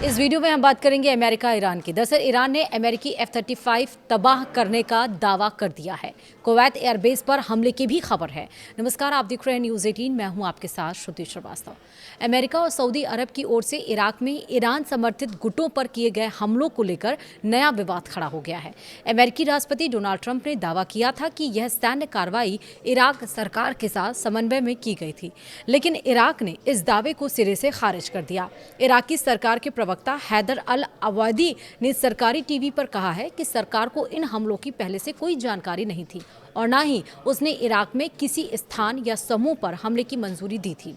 इस वीडियो में हम बात करेंगे अमेरिका ईरान की। दरअसल ईरान ने अमेरिकी F-35 तबाह करने का दावा कर दिया है। कुवैत एयरबेस पर हमले की भी खबर है। नमस्कार, आप देख रहे हैं न्यूज़ 18। मैं हूं आपके साथ श्रुति श्रीवास्तव। अमेरिका और सऊदी अरब की ओर से इराक में ईरान समर्थित गुटों पर किए गए हमलों को लेकर नया विवाद खड़ा हो गया है। अमेरिकी राष्ट्रपति डोनाल्ड ट्रंप ने दावा किया था कि यह सैन्य कार्रवाई इराक सरकार के साथ समन्वय में की गई थी, लेकिन इराक ने इस दावे को सिरे से खारिज कर दिया। इराकी सरकार के प्रवक्ता हैदर अल अवादी ने सरकारी टीवी पर कहा है कि सरकार को इन हमलों की पहले से कोई जानकारी नहीं थी और न ही उसने इराक में किसी स्थान या समूह पर हमले की मंजूरी दी थी।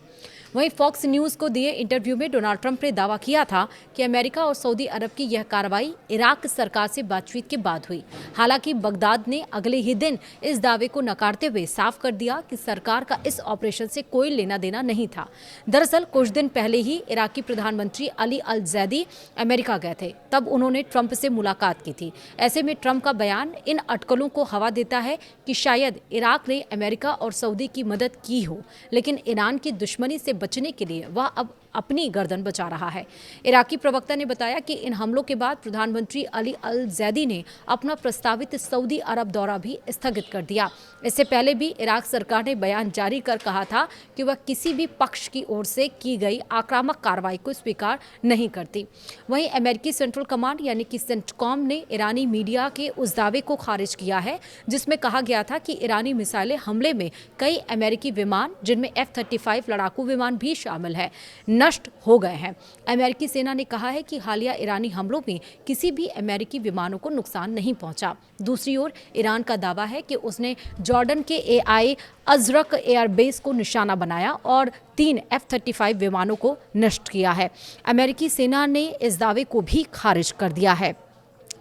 वहीं फॉक्स न्यूज़ को दिए इंटरव्यू में डोनाल्ड ट्रंप ने दावा किया था कि अमेरिका और सऊदी अरब की यह कार्रवाई इराक सरकार से बातचीत के बाद हुई। हालांकि बगदाद ने अगले ही दिन इस दावे को नकारते हुए साफ कर दिया कि सरकार का इस ऑपरेशन से कोई लेना देना नहीं था। दरअसल कुछ दिन पहले ही इराकी प्रधानमंत्री अली अल जैदी अमेरिका गए थे, तब उन्होंने ट्रंप से मुलाकात की थी। ऐसे में ट्रंप का बयान इन अटकलों को हवा देता है कि शायद इराक ने अमेरिका और सऊदी की मदद की हो, लेकिन ईरान की दुश्मनी से बचने के लिए वह अब अपनी गर्दन बचा रहा है। इराकी प्रवक्ता ने बताया कि इन हमलों के बाद प्रधानमंत्री अली अल जैदी ने अपना प्रस्तावित सऊदी अरब दौरा भी स्थगित कर दिया। इससे पहले भी इराक सरकार ने बयान जारी कर कहा था कि वह किसी भी पक्ष की ओर से की गई आक्रामक कार्रवाई को स्वीकार नहीं करती। वहीं अमेरिकी सेंट्रल कमांड यानी कि सेंटकॉम ने ईरानी मीडिया के उस दावे को खारिज किया है जिसमें कहा गया था कि ईरानी मिसाइलें हमले में कई अमेरिकी विमान, जिनमें F-35 लड़ाकू विमान भी शामिल है, नष्ट हो गए हैं। अमेरिकी सेना ने कहा है कि हालिया ईरानी हमलों में किसी भी अमेरिकी विमानों को नुकसान नहीं पहुंचा। दूसरी ओर ईरान का दावा है कि उसने जॉर्डन के AI अजरक एयरबेस को निशाना बनाया और 3 F-35 विमानों को नष्ट किया है। अमेरिकी सेना ने इस दावे को भी खारिज कर दिया है।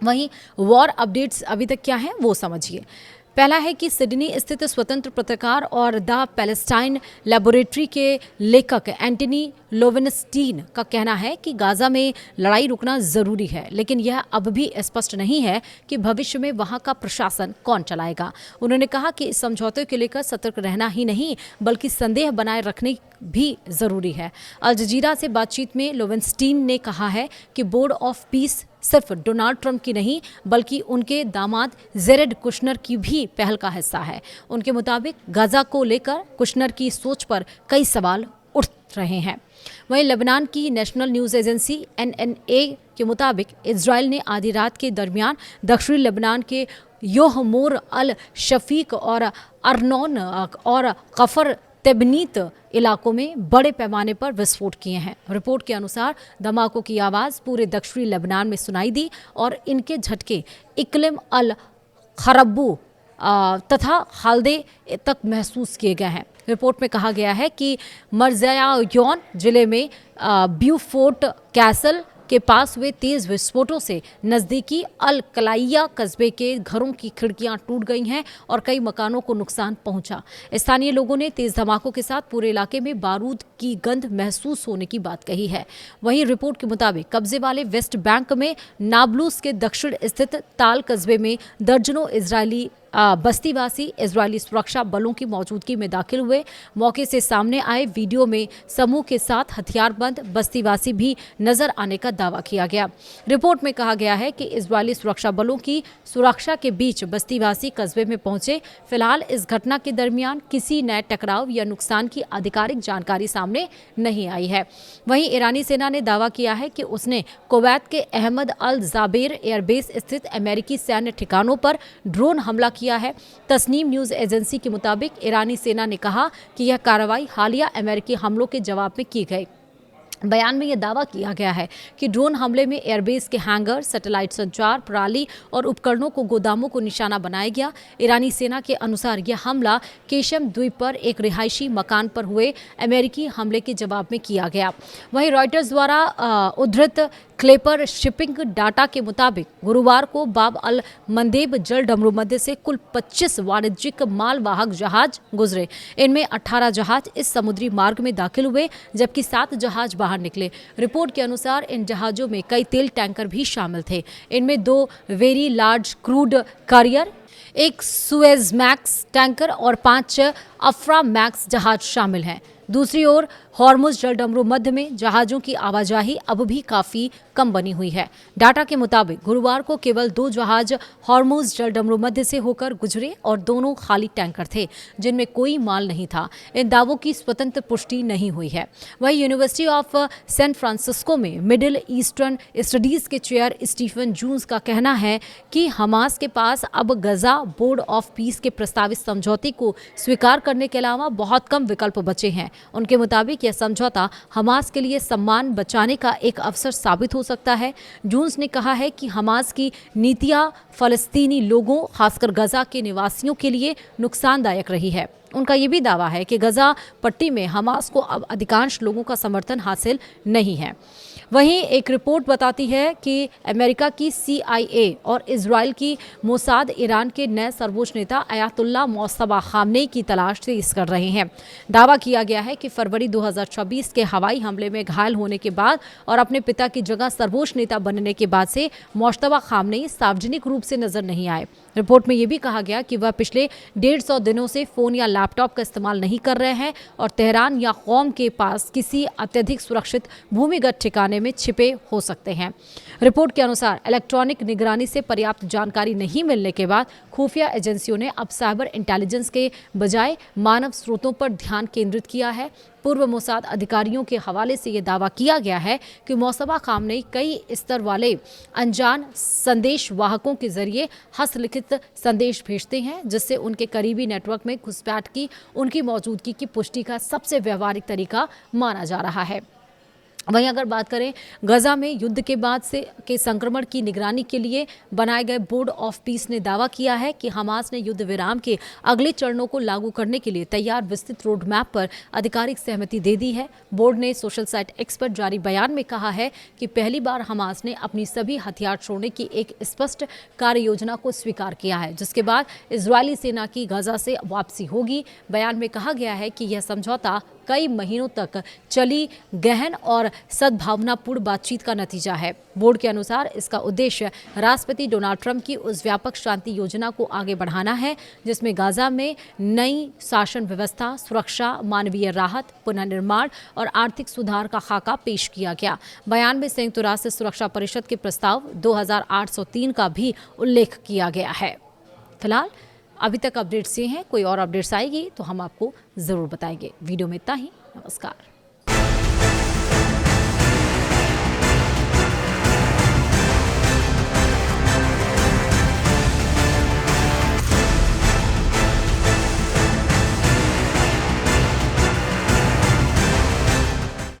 वहीं वॉर अपडेट्स अभी तक क्या हैं वो समझिए। पहला है कि सिडनी स्थित स्वतंत्र पत्रकार और द पैलेस्टाइन लेबोरेटरी के लेखक एंटनी लोवेनस्टीन का कहना है कि गाजा में लड़ाई रुकना जरूरी है, लेकिन यह अब भी स्पष्ट नहीं है कि भविष्य में वहां का प्रशासन कौन चलाएगा। उन्होंने कहा कि इस समझौते को लेकर सतर्क रहना ही नहीं बल्कि संदेह बनाए रखने भी जरूरी है। अल जजीरा से बातचीत में लोवेनस्टीन ने कहा है कि बोर्ड ऑफ पीस सिर्फ डोनाल्ड ट्रंप की नहीं बल्कि उनके दामाद जेरेड कुशनर की भी पहल का हिस्सा है। उनके मुताबिक गाजा को लेकर कुशनर की सोच पर कई सवाल उठ रहे हैं। वहीं लेबनान की नेशनल न्यूज़ एजेंसी NNA के मुताबिक इजराइल ने आधी रात के दरमियान दक्षिणी लेबनान के योहमोर अल शफीक और अरनौन और कफर तेबनीत इलाकों में बड़े पैमाने पर विस्फोट किए हैं। रिपोर्ट के अनुसार धमाकों की आवाज़ पूरे दक्षिणी लेबनान में सुनाई दी और इनके झटके इक्लिम अल खरब्बू तथा हाल्दे तक महसूस किए गए हैं। रिपोर्ट में कहा गया है कि मर्ज़ायोन जिले में ब्यूफोर्ट कैसल के पास हुए तेज विस्फोटों से नज़दीकी अल कलाइया कस्बे के घरों की खिड़कियां टूट गई हैं और कई मकानों को नुकसान पहुंचा। स्थानीय लोगों ने तेज धमाकों के साथ पूरे इलाके में बारूद की गंध महसूस होने की बात कही है। वहीं रिपोर्ट के मुताबिक कब्जे वाले वेस्ट बैंक में नाब्लूस के दक्षिण स्थित ताल कस्बे में दर्जनों इजरायली बस्तीवासी इजरायली सुरक्षा बलों की मौजूदगी में दाखिल हुए। मौके से सामने आए वीडियो में समूह के साथ हथियारबंद बस्तीवासी भी नजर आने का दावा किया गया। रिपोर्ट में कहा गया है कि इजरायली सुरक्षा बलों की सुरक्षा के बीच बस्तीवासी कस्बे में पहुंचे। फिलहाल इस घटना के दरमियान किसी नए टकराव या नुकसान की आधिकारिक जानकारी सामने नहीं आई है। वहीं ईरानी सेना ने दावा किया है कि उसने कुवैत के अहमद अल जाबेर एयरबेस स्थित अमेरिकी सैन्य ठिकानों पर ड्रोन हमला किया है। तस्नीम न्यूज़ एजेंसी के मुताबिक ईरानी सेना ने कहा कि यह कार्रवाई हालिया अमेरिकी हमलों के जवाब में की गई। बयान में यह दावा किया गया है कि ड्रोन हमले में एयरबेस के हैंगर, सैटेलाइट संचार प्रणाली और उपकरणों को गोदामों को निशाना बनाया गया। ईरानी सेना के अनुसार यह हमला केशम द्वीप पर एक रिहायशी मकान पर हुए अमेरिकी हमले के जवाब में किया गया। वहीं रॉयटर्स द्वारा उद्धृत क्लेपर शिपिंग डाटा के मुताबिक गुरुवार को बाब अल मंदेब जल डमरू मध्य से कुल 25 वाणिज्यिक मालवाहक जहाज गुजरे। इनमें 18 जहाज इस समुद्री मार्ग में दाखिल हुए जबकि 7 जहाज बाहर निकले। रिपोर्ट के अनुसार इन जहाजों में कई तेल टैंकर भी शामिल थे। इनमें 2 वेरी लार्ज क्रूड कैरियर, एक सुएज मैक्स टैंकर और 5 अफ्रा मैक्स जहाज शामिल हैं। दूसरी ओर हॉर्मुज जलडमरू मध्य में जहाजों की आवाजाही अब भी काफी कम बनी हुई है। डाटा के मुताबिक गुरुवार को केवल 2 जहाज हॉर्मुज जलडमरू मध्य से होकर गुजरे और दोनों खाली टैंकर थे जिनमें कोई माल नहीं था। इन दावों की स्वतंत्र पुष्टि नहीं हुई है। वहीं यूनिवर्सिटी ऑफ सैन फ्रांसिस्को में मिडिल ईस्टर्न स्टडीज के चेयर स्टीफन जून्स का कहना है कि हमास के पास अब गजा बोर्ड ऑफ पीस के प्रस्तावित समझौते को स्वीकार करने के अलावा बहुत कम विकल्प बचे हैं। उनके मुताबिक यह समझौता हमास के लिए सम्मान बचाने का एक अवसर साबित हो सकता है। जून्स ने कहा है कि हमास की नीतियां फलस्तीनी लोगों, खासकर गजा के निवासियों के लिए नुकसानदायक रही है। उनका यह भी दावा है कि गजा पट्टी में हमास को अब अधिकांश लोगों का समर्थन हासिल नहीं है। वहीं एक रिपोर्ट बताती है कि अमेरिका की CIA और इजराइल की मोसाद ईरान के नए सर्वोच्च नेता अयातुल्ला मोज्तबा खामनेई की तलाश तेज कर रहे हैं। दावा किया गया है कि फरवरी 2026 के हवाई हमले में घायल होने के बाद और अपने पिता की जगह सर्वोच्च नेता बनने के बाद से मोज्तबा खामनेई सार्वजनिक रूप से नजर नहीं आए। रिपोर्ट में यह भी कहा गया कि वह पिछले 150 दिनों से फोन या लैपटॉप का इस्तेमाल नहीं कर रहे हैं और तेहरान या कौम के पास किसी अत्यधिक सुरक्षित भूमिगत ठिकाने में छिपे हो सकते हैं। रिपोर्ट के अनुसार इलेक्ट्रॉनिक निगरानी से पर्याप्त जानकारी नहीं मिलने के बाद खुफिया एजेंसियों ने अब साइबर इंटेलिजेंस के बजाय मानव स्रोतों पर ध्यान केंद्रित किया है। पूर्व मोसाद अधिकारियों के हवाले से यह दावा किया गया है कि मोज्तबा खामनेई कई स्तर वाले अनजान संदेश वाहकों के जरिए हस्तलिखित संदेश भेजते हैं, जिससे उनके करीबी नेटवर्क में घुसपैठ की उनकी मौजूदगी की पुष्टि का सबसे व्यवहारिक तरीका माना जा रहा है। वहीं अगर बात करें गजा में युद्ध के बाद से के संक्रमण की निगरानी के लिए बनाए गए बोर्ड ऑफ पीस ने दावा किया है कि हमास ने युद्ध विराम के अगले चरणों को लागू करने के लिए तैयार विस्तृत रोड मैप पर आधिकारिक सहमति दे दी है। बोर्ड ने सोशल साइट एक्स पर जारी बयान में कहा है कि पहली बार हमास ने अपनी सभी हथियार छोड़ने की एक स्पष्ट कार्य योजना को स्वीकार किया है, जिसके बाद इजरायली सेना की गजा से वापसी होगी। बयान में कहा गया है कि यह समझौता कई महीनों तक चली गहन और सद्भावनापूर्ण बातचीत का नतीजा है। बोर्ड के अनुसार इसका उद्देश्य राष्ट्रपति डोनाल्ड ट्रंप की उस व्यापक शांति योजना को आगे बढ़ाना है जिसमें गाजा में नई शासन व्यवस्था, सुरक्षा, मानवीय राहत, पुनर्निर्माण और आर्थिक सुधार का खाका पेश किया गया। बयान में संयुक्त राष्ट्र सुरक्षा परिषद के प्रस्ताव 2803 का भी उल्लेख किया गया है। फिलहाल अभी तक अपडेट्स ये हैं। कोई और अपडेट्स आएगी तो हम आपको ज़रूर बताएंगे। वीडियो में इतना ही। नमस्कार।